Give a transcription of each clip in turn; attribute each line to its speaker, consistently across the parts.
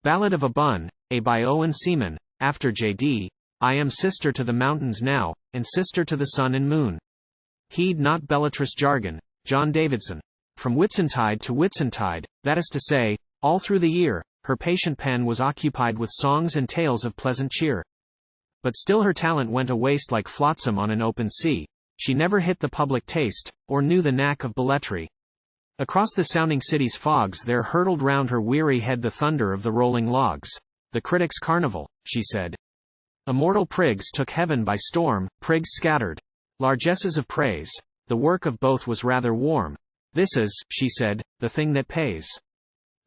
Speaker 1: Ballad of a Bun, A by Owen Seaman, after J.D. I am sister to the mountains now, and sister to the sun and moon. Heed not belletrist jargon, John Davidson. From Whitsuntide to Whitsuntide, that is to say, all through the year, her patient pen was occupied with songs and tales of pleasant cheer. But still her talent went a waste like flotsam on an open sea. She never hit the public taste, or knew the knack of Bellettrie. Across the sounding city's fogs there hurtled round her weary head the thunder of the rolling logs. The Critics Carnival, she said. Immortal Prigs took heaven by storm, Prigs scattered. Largesses of praise. The work of both was rather warm. This is, she said, the thing that pays.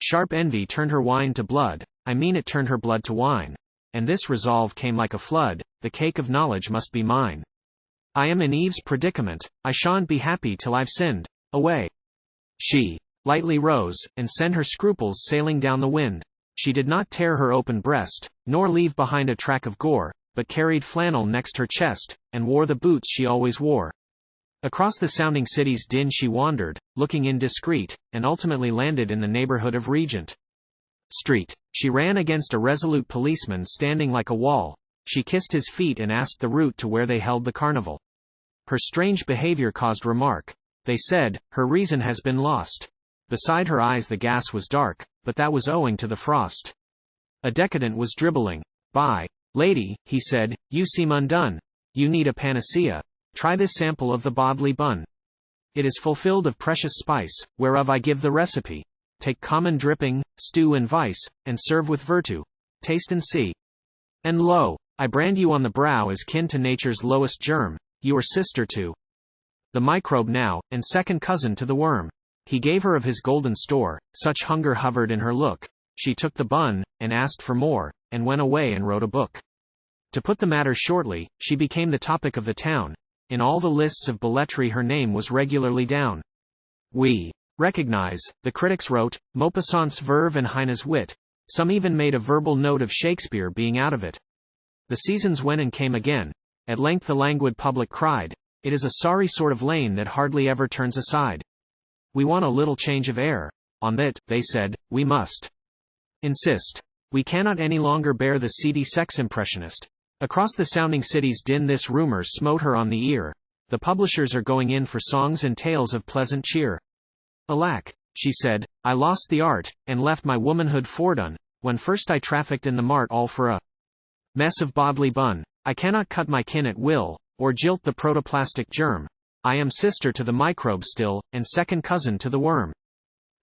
Speaker 1: Sharp envy turned her wine to blood, I mean it turned her blood to wine. And this resolve came like a flood, the cake of knowledge must be mine. I am in Eve's predicament, I shan't be happy till I've sinned, away. She lightly rose, and sent her scruples sailing down the wind. She did not tear her open breast, nor leave behind a track of gore, but carried flannel next her chest, and wore the boots she always wore. Across the sounding city's din she wandered, looking indiscreet, and ultimately landed in the neighborhood of Regent Street. She ran against a resolute policeman standing like a wall. She kissed his feet and asked the route to where they held the carnival. Her strange behavior caused remark. They said, her reason has been lost. Beside her eyes the gas was dark, but that was owing to the frost. A decadent was dribbling by. Lady, he said, you seem undone. You need a panacea. Try this sample of the bodily bun. It is fulfilled of precious spice, whereof I give the recipe. Take common dripping, stew and vice, and serve with virtue. Taste and see. And lo, I brand you on the brow as kin to nature's lowest germ. You are sister to the microbe now, and second cousin to the worm. He gave her of his golden store, such hunger hovered in her look. She took the bun, and asked for more, and went away and wrote a book. To put the matter shortly, she became the topic of the town. In all the lists of Bellettrie her name was regularly down. We recognize, the critics wrote, Maupassant's verve and Heine's wit. Some even made a verbal note of Shakespeare being out of it. The seasons went and came again. At length the languid public cried, it is a sorry sort of lane that hardly ever turns aside. We want a little change of air. On that, they said, we must insist. We cannot any longer bear the seedy sex impressionist. Across the sounding city's din this rumor smote her on the ear. The publishers are going in for songs and tales of pleasant cheer. Alack, she said, I lost the art, and left my womanhood fordone, when first I trafficked in the mart all for a mess of bodily bun. I cannot cut my kin at will, or jilt the protoplastic germ. I am sister to the microbe still, and second cousin to the worm.